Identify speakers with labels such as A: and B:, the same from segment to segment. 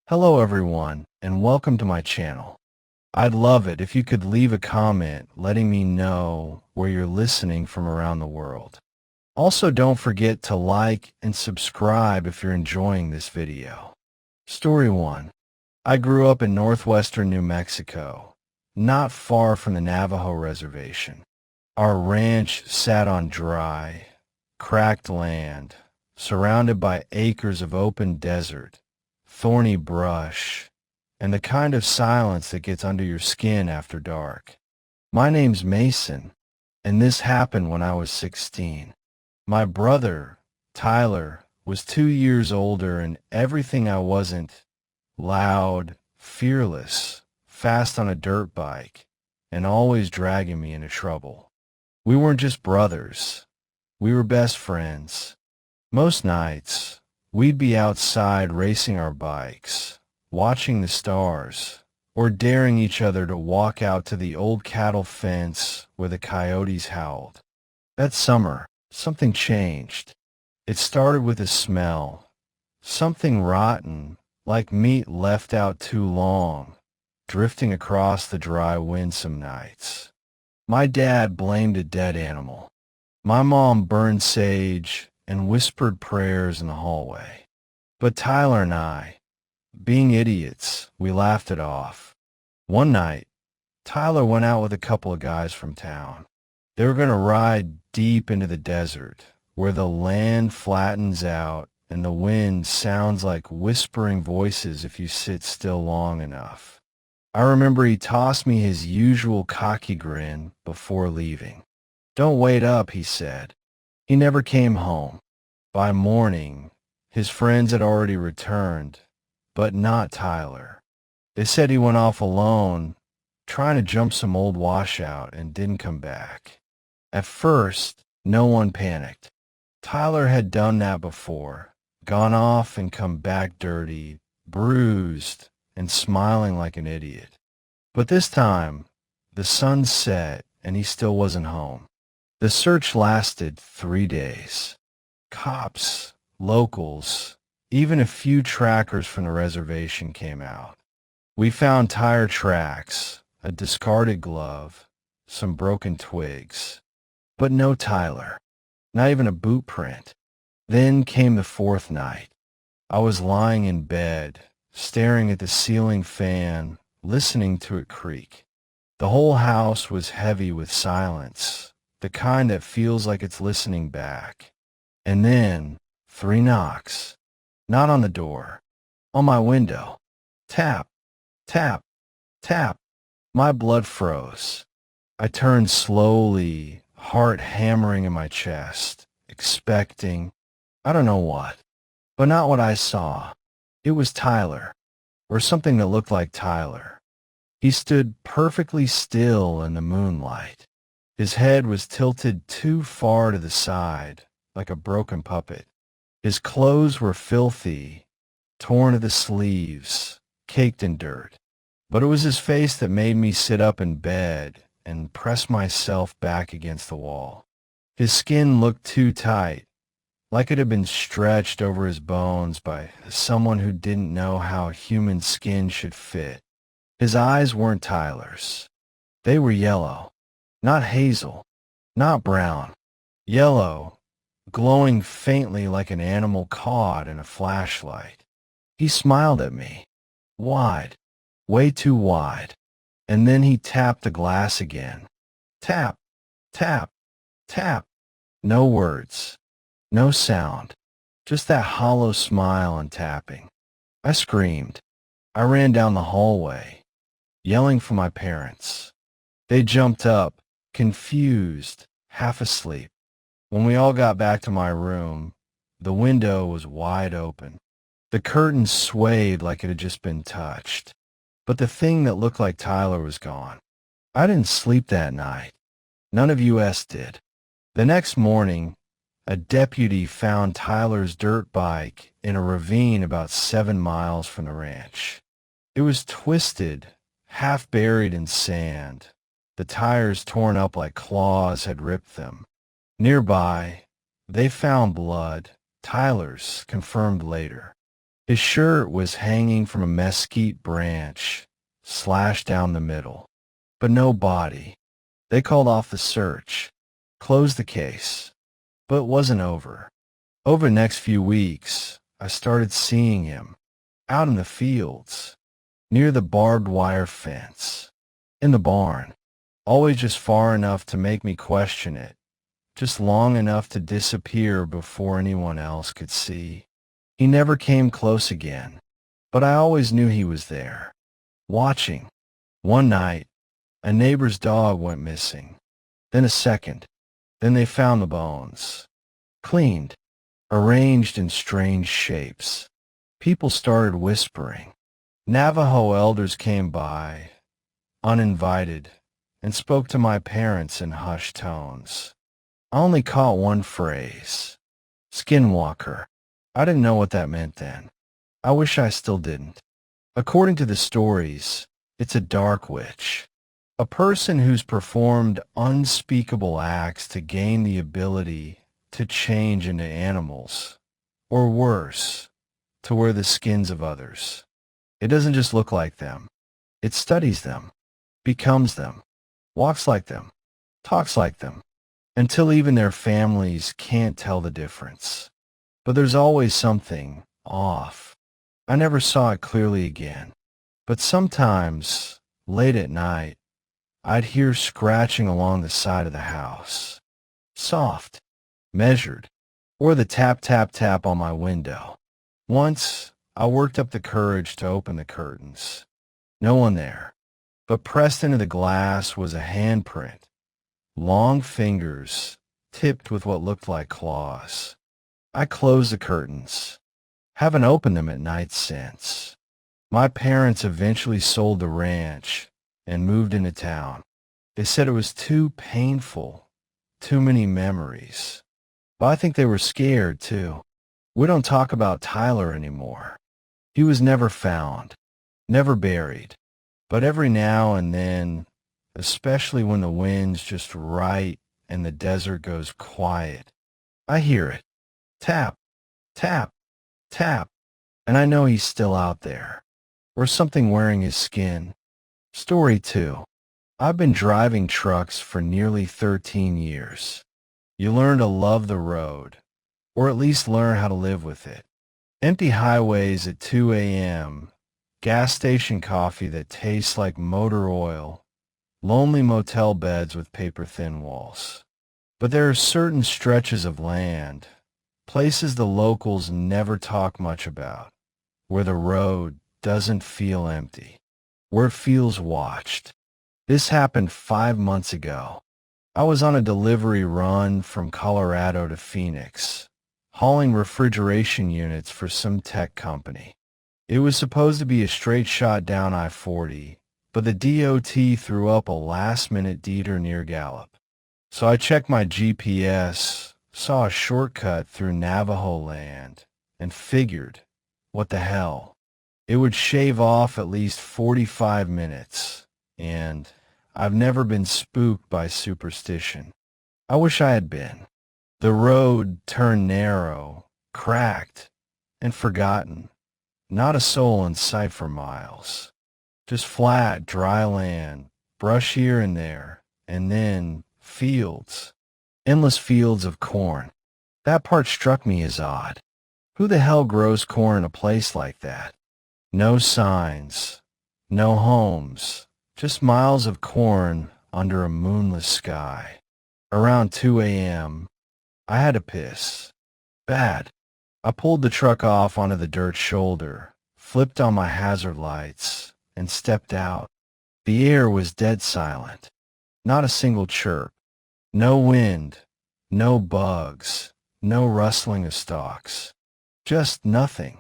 A: Hello everyone, and welcome to my channel. I'd love it if you could leave a comment letting me know where you're listening from around the world. Also, don't forget to like and subscribe if you're enjoying this video. Story 1. I grew up in northwestern New Mexico, not far from the Navajo reservation. Our ranch sat on dry, cracked land, surrounded by acres of open desert, thorny brush, and the kind of silence that gets under your skin after dark. My name's Mason, and this happened when I was 16. My brother, Tyler, was 2 years older, and everything I wasn't: loud, fearless, fast on a dirt bike, and always dragging me into trouble. We weren't just brothers. We were best friends. Most nights, we'd be outside racing our bikes, watching the stars, or daring each other to walk out to the old cattle fence where the coyotes howled. That summer, something changed. It started with a smell, something rotten, like meat left out too long, drifting across the dry wind some nights. My dad blamed a dead animal. My mom burned sage and whispered prayers in the hallway. But Tyler and I, being idiots, we laughed it off. One night, Tyler went out with a couple of guys from town. They were going to ride deep into the desert, where the land flattens out and the wind sounds like whispering voices if you sit still long enough. I remember he tossed me his usual cocky grin before leaving. "Don't wait up," he said. He never came home. By morning, his friends had already returned, but not Tyler. They said he went off alone, trying to jump some old washout, and didn't come back. At first, no one panicked. Tyler had done that before, gone off and come back dirty, bruised, and smiling like an idiot. But this time, the sun set and he still wasn't home. The search lasted 3 days. Cops, locals, even a few trackers from the reservation came out. We found tire tracks, a discarded glove, some broken twigs, but no Tyler, not even a boot print. Then came the fourth night. I was lying in bed, staring at the ceiling fan, listening to it creak. The whole house was heavy with silence, the kind that feels like it's listening back. And then 3 knocks, not on the door, on my window. Tap, tap, tap. My blood froze. I turned slowly, heart hammering in my chest, expecting, I don't know what, but not what I saw. It was Tyler, or something that looked like Tyler. He stood perfectly still in the moonlight. His head was tilted too far to the side, like a broken puppet. His clothes were filthy, torn at the sleeves, caked in dirt. But it was his face that made me sit up in bed and press myself back against the wall. His skin looked too tight, like it had been stretched over his bones by someone who didn't know how human skin should fit. His eyes weren't Tyler's. They were yellow, not hazel, not brown. Yellow, glowing faintly like an animal caught in a flashlight. He smiled at me, wide, way too wide, and then he tapped the glass again. Tap, tap, tap. No words, no sound, just that hollow smile and tapping. I screamed. I ran down the hallway, yelling for my parents. They jumped up, confused, half asleep. When we all got back to my room, the window was wide open. The curtains swayed like it had just been touched. But the thing that looked like Tyler was gone. I didn't sleep that night. None of us did. The next morning, a deputy found Tyler's dirt bike in a ravine about 7 miles from the ranch. It was twisted, half buried in sand, the tires torn up like claws had ripped them. Nearby, they found blood, Tyler's, confirmed later. His shirt was hanging from a mesquite branch, slashed down the middle, but no body. They called off the search, closed the case, but it wasn't over. Over the next few weeks, I started seeing him out in the fields, near the barbed wire fence, in the barn, always just far enough to make me question it, just long enough to disappear before anyone else could see. He never came close again, but I always knew he was there, watching. One night, a neighbor's dog went missing, then a second, then they found the bones, cleaned, arranged in strange shapes. People started whispering. Navajo elders came by, uninvited, and spoke to my parents in hushed tones. I only caught one phrase, Skinwalker. I didn't know what that meant then. I wish I still didn't. According to the stories, it's a dark witch, a person who's performed unspeakable acts to gain the ability to change into animals, or worse, to wear the skins of others. It doesn't just look like them. It studies them, becomes them, walks like them, talks like them, until even their families can't tell the difference. But there's always something off. I never saw it clearly again. But sometimes, late at night, I'd hear scratching along the side of the house. Soft, measured, or the tap, tap, tap on my window. Once, I worked up the courage to open the curtains. No one there, but pressed into the glass was a handprint, long fingers tipped with what looked like claws. I closed the curtains. Haven't opened them at night since. My parents eventually sold the ranch and moved into town. They said it was too painful, too many memories. But I think they were scared too. We don't talk about Tyler anymore. He was never found, never buried. But every now and then, especially when the wind's just right and the desert goes quiet, I hear it. Tap, tap, tap. And I know he's still out there. Or something wearing his skin. Story 2. I've been driving trucks for nearly 13 years. You learn to love the road, or at least learn how to live with it. Empty highways at 2 a.m., gas station coffee that tastes like motor oil, lonely motel beds with paper-thin walls. But there are certain stretches of land, places the locals never talk much about, where the road doesn't feel empty, where it feels watched. This happened 5 months ago. I was on a delivery run from Colorado to Phoenix, hauling refrigeration units for some tech company. It was supposed to be a straight shot down I-40, but the DOT threw up a last-minute Dieter near Gallup. So I checked my GPS, saw a shortcut through Navajo land, and figured, what the hell? It would shave off at least 45 minutes, and I've never been spooked by superstition. I wish I had been. The road turned narrow, cracked, and forgotten. Not a soul in sight for miles. Just flat, dry land, brush here and there, and then fields. Endless fields of corn. That part struck me as odd. Who the hell grows corn in a place like that? No signs, no homes, just miles of corn under a moonless sky. Around 2 a.m., I had to piss. Bad. I pulled the truck off onto the dirt shoulder, flipped on my hazard lights, and stepped out. The air was dead silent. Not a single chirp. No wind, no bugs, no rustling of stalks. Just nothing.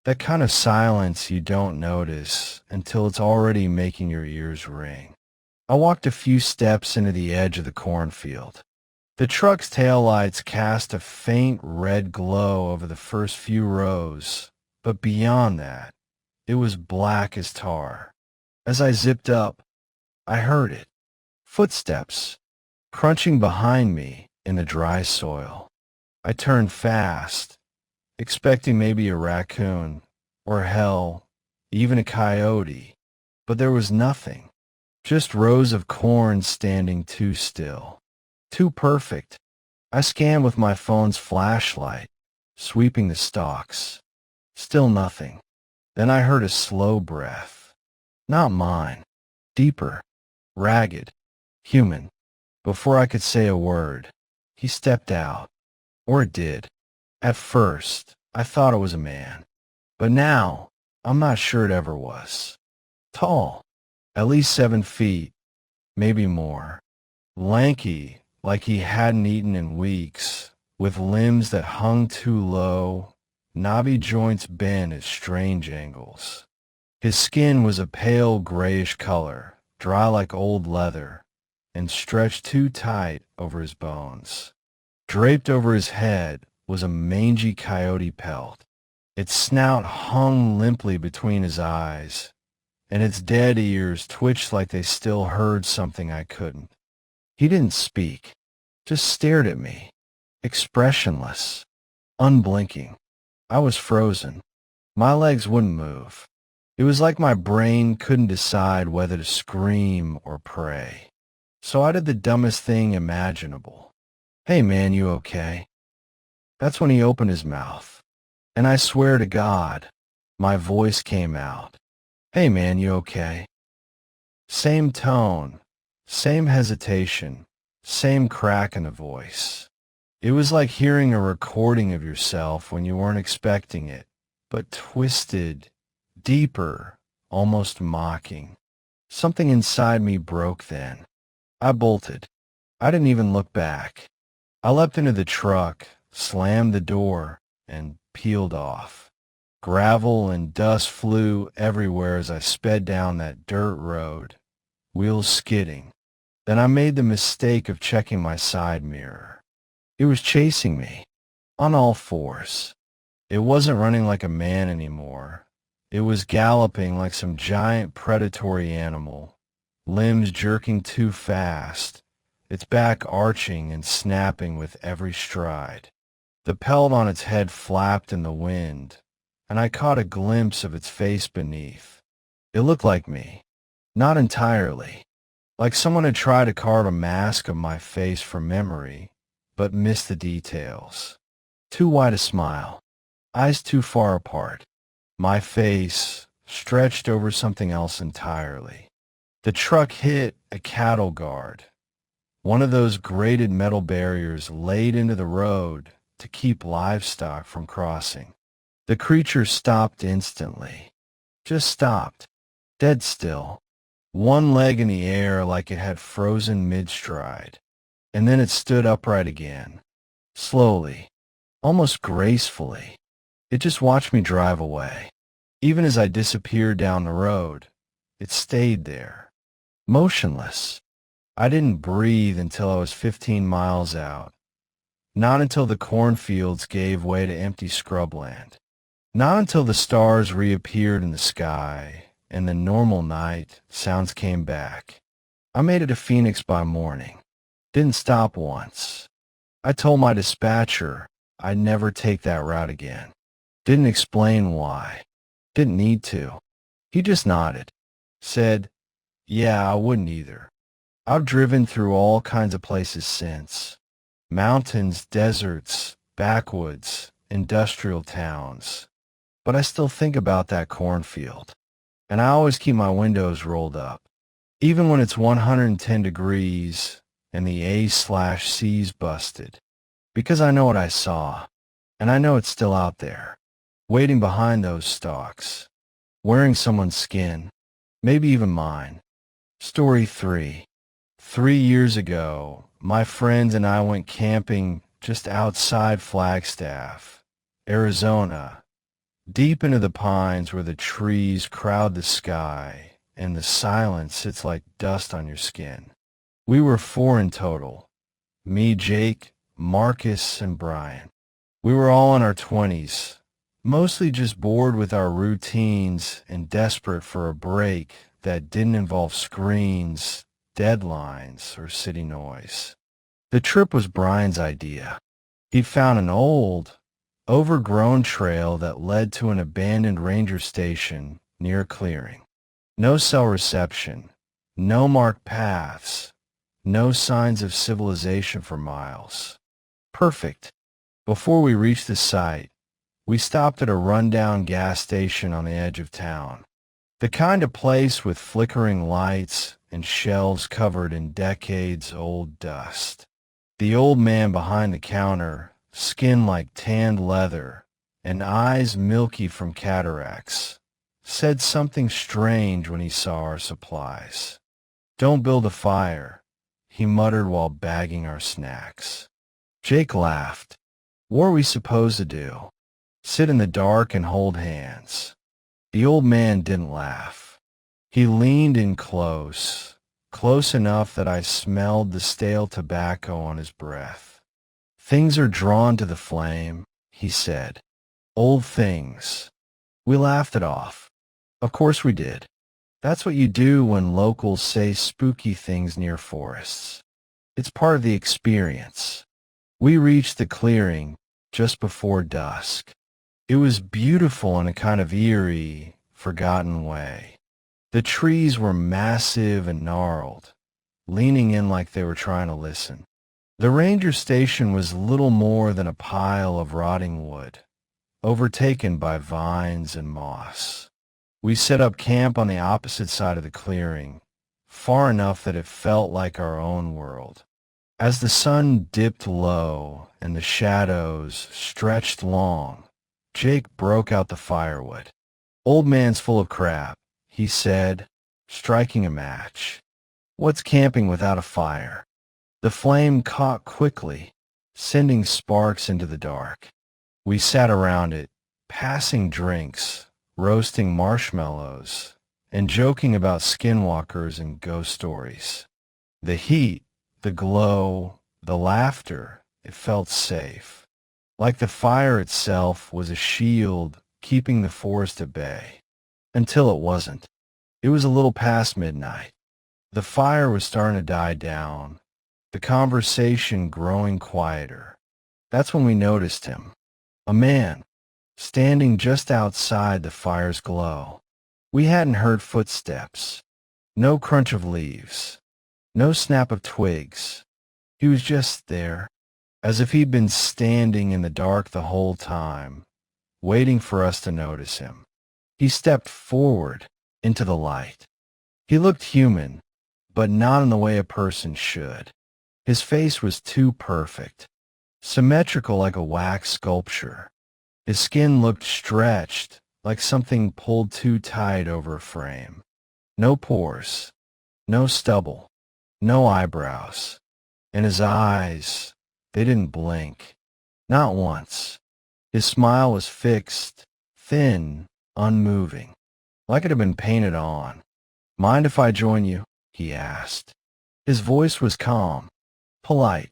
A: That kind of silence you don't notice until it's already making your ears ring. I walked a few steps into the edge of the cornfield. The truck's taillights cast a faint red glow over the first few rows, but beyond that, it was black as tar. As I zipped up, I heard it. Footsteps, crunching behind me in the dry soil. I turned fast, expecting maybe a raccoon, or hell, even a coyote. But there was nothing. Just rows of corn standing too still. Too perfect. I scanned with my phone's flashlight, sweeping the stalks. Still nothing. Then I heard a slow breath. Not mine. Deeper. Ragged. Human. Before I could say a word, he stepped out. Or it did. At first, I thought it was a man. But now, I'm not sure it ever was. Tall. At least 7 feet. Maybe more. Lanky, like he hadn't eaten in weeks, with limbs that hung too low, knobby joints bent at strange angles. His skin was a pale grayish color, dry like old leather, and stretched too tight over his bones. Draped over his head was a mangy coyote pelt. Its snout hung limply between his eyes, and its dead ears twitched like they still heard something I couldn't. He didn't speak, just stared at me, expressionless, unblinking. I was frozen. My legs wouldn't move. It was like my brain couldn't decide whether to scream or pray. So I did the dumbest thing imaginable. "Hey man, you okay?" That's when he opened his mouth. And I swear to God, my voice came out. "Hey man, you okay?" Same tone, same hesitation, same crack in the voice. It was like hearing a recording of yourself when you weren't expecting it, but twisted, deeper, almost mocking. Something inside me broke then. I bolted. I didn't even look back. I leapt into the truck, slammed the door, and peeled off. Gravel and dust flew everywhere as I sped down that dirt road, wheels skidding. Then I made the mistake of checking my side mirror. It was chasing me, on all fours. It wasn't running like a man anymore. It was galloping like some giant predatory animal, limbs jerking too fast, its back arching and snapping with every stride. The pelt on its head flapped in the wind, and I caught a glimpse of its face beneath. It looked like me. Not entirely. Like someone had tried to carve a mask of my face from memory, but missed the details. Too wide a smile. Eyes too far apart. My face stretched over something else entirely. The truck hit a cattle guard. One of those grated metal barriers laid into the road to keep livestock from crossing. The creature stopped instantly. Just stopped. Dead still. One leg in the air like it had frozen mid-stride. And then it stood upright again. Slowly. Almost gracefully. It just watched me drive away. Even as I disappeared down the road, it stayed there. Motionless. I didn't breathe until I was 15 miles out. Not until the cornfields gave way to empty scrubland. Not until the stars reappeared in the sky and the normal night sounds came back. I made it to Phoenix by morning. Didn't stop once. I told my dispatcher I'd never take that route again. Didn't explain why. Didn't need to. He just nodded. Said, "Yeah, I wouldn't either." I've driven through all kinds of places since. Mountains, deserts, backwoods, industrial towns. But I still think about that cornfield. And I always keep my windows rolled up. Even when it's 110 degrees and the A/C's busted. Because I know what I saw. And I know it's still out there. Waiting behind those stalks. Wearing someone's skin. Maybe even mine. Story 3. 3 years ago, my friends and I went camping just outside Flagstaff, Arizona, deep into the pines where the trees crowd the sky and the silence sits like dust on your skin. We were 4 in total. Me, Jake, Marcus, and Brian. We were all in our 20s, mostly just bored with our routines and desperate for a break that didn't involve screens, deadlines, or city noise. The trip was Brian's idea. He'd found an old, overgrown trail that led to an abandoned ranger station near a clearing. No cell reception, no marked paths, no signs of civilization for miles. Perfect. Before we reached the site, we stopped at a rundown gas station on the edge of town. The kind of place with flickering lights and shelves covered in decades-old dust. The old man behind the counter, skin like tanned leather and eyes milky from cataracts, said something strange when he saw our supplies. "Don't build a fire," he muttered while bagging our snacks. Jake laughed. "What are we supposed to do? Sit in the dark and hold hands?" The old man didn't laugh. He leaned in close, close enough that I smelled the stale tobacco on his breath. "Things are drawn to the flame," he said. "Old things." We laughed it off. Of course we did. That's what you do when locals say spooky things near forests. It's part of the experience. We reached the clearing just before dusk. It was beautiful in a kind of eerie, forgotten way. The trees were massive and gnarled, leaning in like they were trying to listen. The ranger station was little more than a pile of rotting wood, overtaken by vines and moss. We set up camp on the opposite side of the clearing, far enough that it felt like our own world. As the sun dipped low and the shadows stretched long, Jake broke out the firewood. "Old man's full of crap," he said, striking a match. "What's camping without a fire?" The flame caught quickly, sending sparks into the dark. We sat around it, passing drinks, roasting marshmallows, and joking about skinwalkers and ghost stories. The heat, the glow, the laughter, it felt safe. Like the fire itself was a shield keeping the forest at bay. Until it wasn't. It was a little past midnight. The fire was starting to die down, the conversation growing quieter. That's when we noticed him. A man, standing just outside the fire's glow. We hadn't heard footsteps. No crunch of leaves. No snap of twigs. He was just there, as if he'd been standing in the dark the whole time, waiting for us to notice him. He stepped forward into the light. He looked human, but not in the way a person should. His face was too perfect, symmetrical like a wax sculpture. His skin looked stretched, like something pulled too tight over a frame. No pores, no stubble, no eyebrows. And his eyes, they didn't blink. Not once. His smile was fixed, thin, unmoving, like it had been painted on. "Mind if I join you?" he asked. His voice was calm, polite,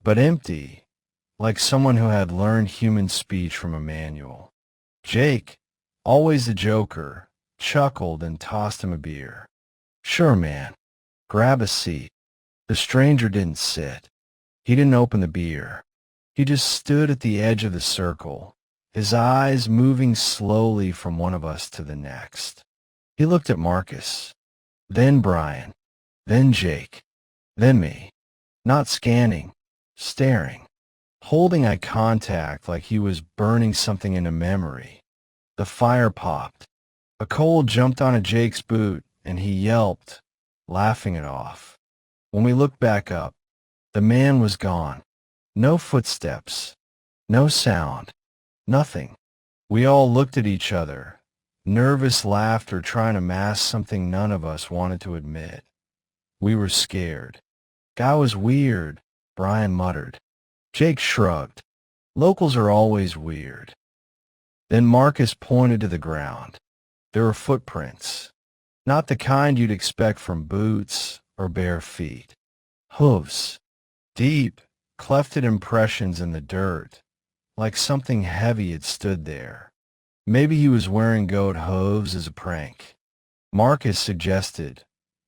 A: but empty, like someone who had learned human speech from a manual. Jake, always the joker, chuckled and tossed him a beer. "Sure, man. Grab a seat." The stranger didn't sit. He didn't open the beer. He just stood at the edge of the circle, his eyes moving slowly from one of us to the next. He looked at Marcus, then Brian, then Jake, then me, not scanning, staring, holding eye contact like he was burning something into memory. The fire popped. A coal jumped onto Jake's boot, and he yelped, laughing it off. When we looked back up, the man was gone. No footsteps, no sound, nothing. We all looked at each other, nervous laughter trying to mask something none of us wanted to admit. We were scared. "Guy was weird," Brian muttered. Jake shrugged. "Locals are always weird." Then Marcus pointed to the ground. There were footprints. Not the kind you'd expect from boots or bare feet. Hooves. Deep, clefted impressions in the dirt, like something heavy had stood there. Maybe he was wearing goat hooves as a prank. Marcus suggested,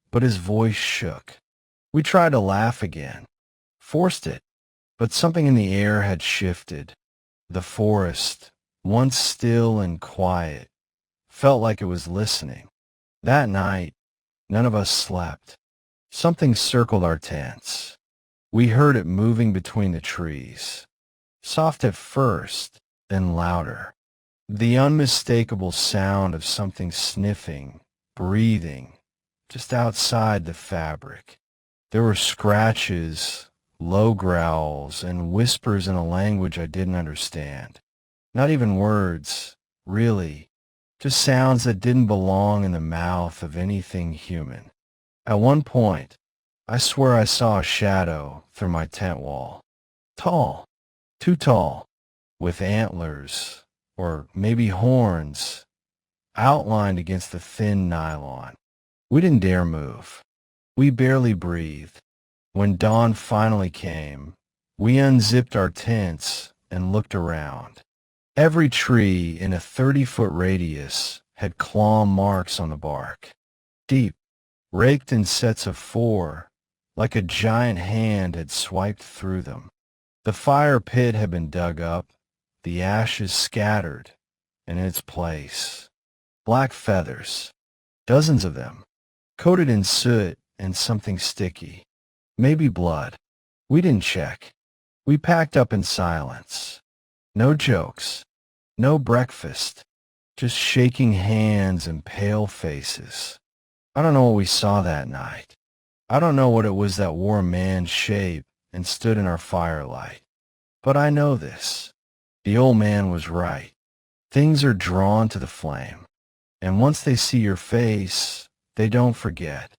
A: but his voice shook. We tried to laugh again. Forced it, but something in the air had shifted. The forest, once still and quiet, felt like it was listening. That night, none of us slept. Something circled our tents. We heard it moving between the trees. Soft at first, then louder. The unmistakable sound of something sniffing, breathing, just outside the fabric. There were scratches, low growls, and whispers in a language I didn't understand. Not even words, really, just sounds that didn't belong in the mouth of anything human. At one point, I swear I saw a shadow through my tent wall. Tall, too tall, with antlers, or maybe horns, outlined against the thin nylon. We didn't dare move. We barely breathed. When dawn finally came, we unzipped our tents and looked around. Every tree in a 30-foot radius had claw marks on the bark, deep, raked in sets of 4, like a giant hand had swiped through them. The fire pit had been dug up, the ashes scattered, and in its place, black feathers, dozens of them, coated in soot and something sticky, maybe blood. We didn't check. We packed up in silence. No jokes, no breakfast, just shaking hands and pale faces. I don't know what we saw that night. I don't know what it was that wore a man's shape and stood in our firelight. But I know this. The old man was right. Things are drawn to the flame. And once they see your face, they don't forget.